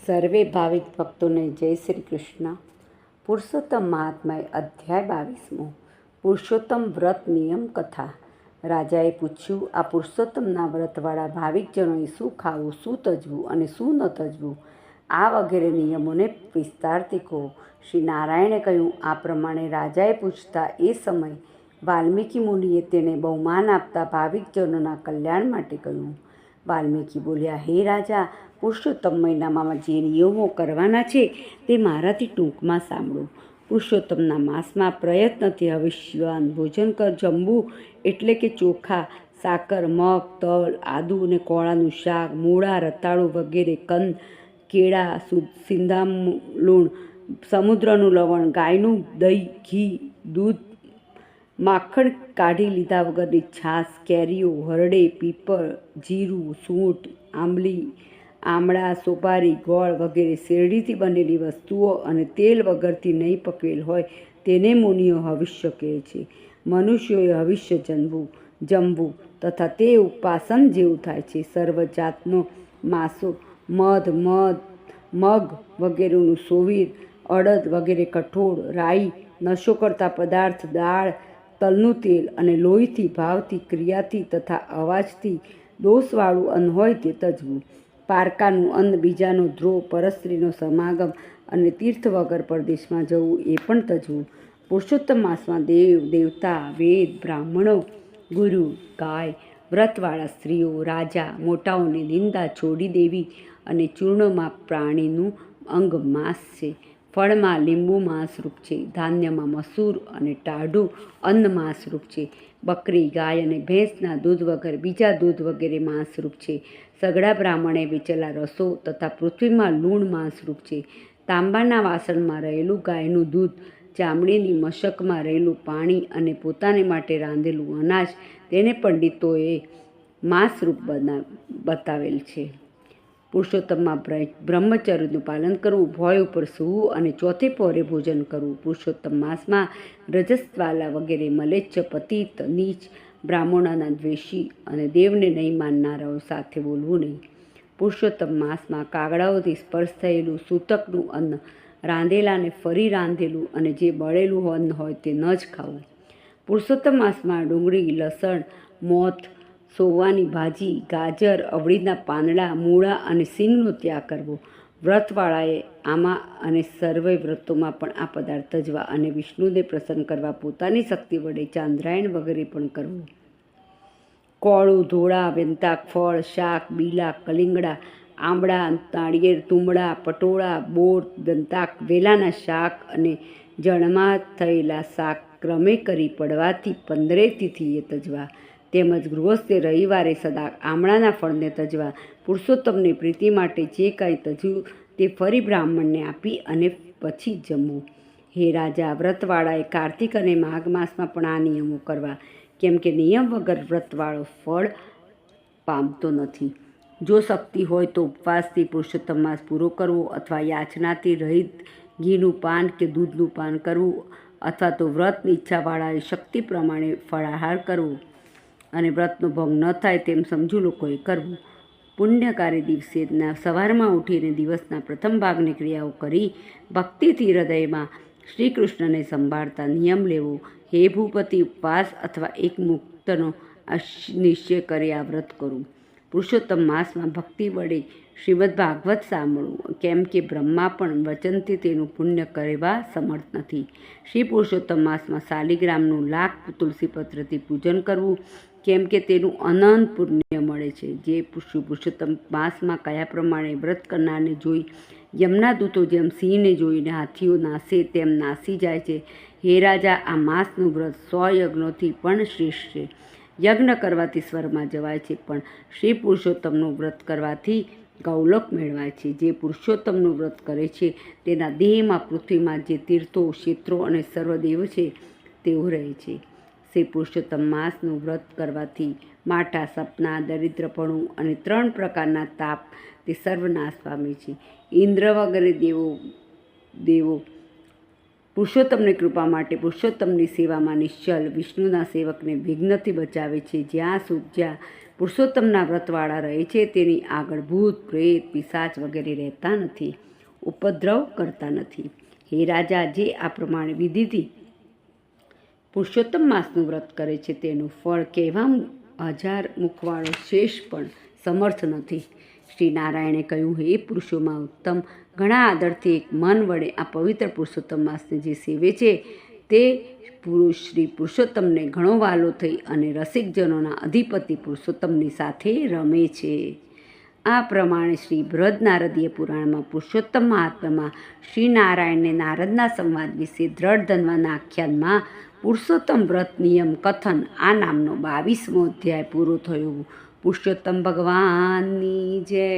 સર્વે ભાવિક ભક્તોને જય શ્રી કૃષ્ણ. પુરુષોત્તમ મહાત્માએ અધ્યાય 22મો. પુરુષોત્તમ વ્રત નિયમ કથા. રાજાએ પૂછ્યું, આ પુરુષોત્તમના વ્રતવાળા ભાવિકજનોએ શું ખાવું, શું તજવું અને શું ન તજવું, આ વગેરે નિયમોને વિસ્તારથી કહો. શ્રી નારાયણે કહ્યું. આ પ્રમાણે રાજાએ પૂછતા એ સમય વાલ્મીકી મુનિએ તેને બહુમાન આપતા ભાવિકજનોના કલ્યાણ માટે કહ્યું. વાલ્મીકી બોલ્યા, હે રાજા, પુરુષોત્તમ મહિનામાં જે નિયમો કરવાના છે તે મારાથી ટૂંકમાં સાંભળો. પુરુષોત્તમના માસમાં પ્રયત્નથી હવિષ્યવાન ભોજન જમવું, એટલે કે ચોખા, સાકર, મગ, તલ, આદુ અને કોળાનું શાક, મૂળા, રતાળુ વગેરે કંદ, કેળા, સિંધામલૂણ, સમુદ્રનું લવણ, ગાયનું દહીં, ઘી, દૂધ, માખણ કાઢી લીધા વગરની છાશ, કેરીઓ, હરડે, પીપળ, જીરું, સૂંઠ, આંબલી, આમળા, સોપારી, ગોળ વગેરે શેરડીથી બનેલી વસ્તુઓ અને તેલ વગરથી નહીં પકવેલ હોય તેને મુનિઓ હવિષ્ય કહે છે. મનુષ્યોએ હવિષ્ય જમવું તથા તે ઉપાસન જેવું થાય છે. સર્વ જાતનો માસો, મગ વગેરેનું સોવીર, અડદ વગેરે કઠોળ, રાઈ, નશો કરતા પદાર્થ, દાળ, તલનું તેલ અને લોહીથી, ભાવથી, ક્રિયાથી તથા અવાજથી દોષવાળું અન્ન હોય તે તજવું. પારકાનું અન્ન, બીજાનો દ્રોહ, પરસ્ત્રીનો સમાગમ અને તીર્થ વગર પરદેશમાં જવું એ પણ તજવું. પુરુષોત્તમ માસમાં દેવ, દેવતા, વેદ, બ્રાહ્મણો, ગુરુ, ગાય, વ્રતવાળા સ્ત્રીઓ, રાજા, મોટાઓની નિંદા છોડી દેવી અને ચૂર્ણમાં પ્રાણીનું અંગ માંસ છે. ફળમાં લીંબુ માંસરૂપ છે. ધાન્યમાં મસૂર અને ટાઢું અન્ન માંસરૂપ છે. બકરી, ગાય અને ભેંસના દૂધ વગર બીજા દૂધ વગેરે માંસરૂપ છે. સઘળા બ્રાહ્મણે વેચેલા રસો તથા પૃથ્વીમાં લૂણ માંસરૂપ છે. તાંબાના વાસણમાં રહેલું ગાયનું દૂધ, ચામડીની મશકમાં રહેલું પાણી અને પોતાને માટે રાંધેલું અનાજ તેને પંડિતોએ માંસરૂપ બતાવેલ છે. પુરુષોત્તમમાં બ્રહ્મચર્યનું પાલન કરવું, ભોય ઉપર સૂવું અને ચોથે પહોરે ભોજન કરવું. પુરુષોત્તમ માસમાં રજસ્વાલા વગેરે મલેચ્છ, પતિત, નીચ, બ્રાહ્મણોના દ્વેષી અને દેવને નહીં માનનારાઓ સાથે બોલવું નહીં. પુરુષોત્તમ માસમાં કાગડાઓથી સ્પર્શ થયેલું સૂતકનું અન્ન, રાંધેલા અને ફરી રાંધેલું અને જે બળેલું અન્ન હોય તે ન જ ખાવું. પુરુષોત્તમ માસમાં ડુંગળી, લસણ, મોથ, સોવાની ભાજી, ગાજર, અવળીના પાંદડા, મૂળા અને સિંગનો ત્યાગ કરવો. વ્રતવાળાએ આમાં અને સર્વે વ્રતોમાં પણ આ પદાર્થ તજવા અને વિષ્ણુને પ્રસન્ન કરવા પોતાની શક્તિ વડે ચાંદ્રાયણ વગેરે પણ કરવું. કોળું, ધોળા, વેંતાક, ફળ, શાક, બીલા, કલિંગડા, આંબળા, નાળિયેર, તુંબડા, પટોળા, બોર, દંતાક, વેલાના શાક અને જળમાં થયેલા શાક ક્રમે કરી પડવાથી 15 તિથિએ તજવા. તેમજ ગૃહસ્થે રવિવારે સદા આમળાના ફળને તજવા. પુરુષોત્તમની પ્રીતિ માટે જે કાંઈ તજ્યું તે ફરી બ્રાહ્મણને આપી અને પછી જમવું. હે રાજા, વ્રતવાળાએ કાર્તિક અને માઘ માસમાં પણ આ નિયમો કરવા, કેમ કે નિયમ વગર વ્રતવાળો ફળ પામતો નથી. જો શક્તિ હોય તો ઉપવાસથી પુરુષોત્તમ માસ પૂરો કરવો અથવા યાચનાથી રહિત ઘીનું પાન કે દૂધનું પાન કરવું, અથવા તો વ્રતની ઈચ્છાવાળાએ શક્તિ પ્રમાણે ફળાહાર કરવો અને વ્રતનો ભંગ ન થાય તેમ સમજુ લોકોએ કરવું. પુણ્યકારી દિવસે સવારમાં ઉઠીને દિવસના પ્રથમ ભાગની ક્રિયાઓ કરી ભક્તિથી હૃદયમાં શ્રી કૃષ્ણને સંભાળતા નિયમ લેવો. હે ભૂપતિ, ઉપવાસ અથવા એક મુક્તનો નિશ્ચય કરી આ વ્રત કરું. પુરુષોત્તમ માસમાં ભક્તિ વડે શ્રીમદ ભાગવત સાંભળવું, કેમ કે બ્રહ્મા પણ વચનથી તેનું પુણ્ય કરવા સમર્થ નથી. શ્રી પુરુષોત્તમ માસમાં શાલિગ્રામનું લાખ તુલસીપત્રથી પૂજન કરવું, કેમ કે તેનું અનંત પુણ્ય મળે છે. જે પુરુષોત્તમ માસમાં કયા પ્રમાણે વ્રત કરનારને જોઈ યમના દૂતો જેમ સિંહને જોઈને હાથીઓ નાસે તેમ નાસી જાય છે. હે રાજા, આ માસનું વ્રત 100 યજ્ઞોથી પણ શ્રેષ્ઠ છે. યજ્ઞ કરવાથી સ્વર્ગમાં જવાય છે, પણ શ્રી પુરુષોત્તમનું વ્રત કરવાથી ગૌલોક મેળવાય છે. જે પુરુષોત્તમનું વ્રત કરે છે તેના દેહમાં પૃથ્વીમાં જે તીર્થો, ક્ષેત્રો અને સર્વદેવ છે તેઓ રહે છે. શ્રી પુરુષોત્તમ માસનું વ્રત કરવાથી માઠા, સપના, દરિદ્રપણું અને 3 પ્રકારના તાપ તે સર્વનાશ પામે છે. ઇન્દ્ર વગેરે દેવો પુરુષોત્તમની કૃપા માટે પુરુષોત્તમની સેવામાં નિશ્ચલ વિષ્ણુના સેવકને વિઘ્નથી બચાવે છે. જ્યાં પુરુષોત્તમના વ્રતવાળા રહે છે તેની આગળ ભૂત પ્રેત પિશાચ વગેરે રહેતા નથી, ઉપદ્રવ કરતા નથી. હે રાજા, જે આ પ્રમાણે વિધિથી પુરુષોત્તમ માસનું વ્રત કરે છે તેનું ફળ કહેવા 1000 મુખવાળો શેષ પણ સમર્થ નથી. શ્રી નારાયણે કહ્યું, હે પુરુષોમાં ઉત્તમ, ઘણા આદરથી એક મન વડે આ પવિત્ર પુરુષોત્તમ માસને જે સેવે છે તે પુરુષ શ્રી પુરુષોત્તમને ઘણો વાલો થઈ અને રસિકજનોના અધિપતિ પુરુષોત્તમની સાથે રમે છે. આ પ્રમાણે શ્રી બૃહદ નારદીય પુરાણમાં પુરુષોત્તમ મહાત્મ્યમાં શ્રી નારાયણને નારદના સંવાદ વિશે દ્રઢ ધન્વાના આખ્યાનમાં પુરુષોત્તમ વ્રત નિયમ કથન આ નામનો 22મો અધ્યાય પૂરો થયો. પુરુષોત્તમ ભગવાનની જય.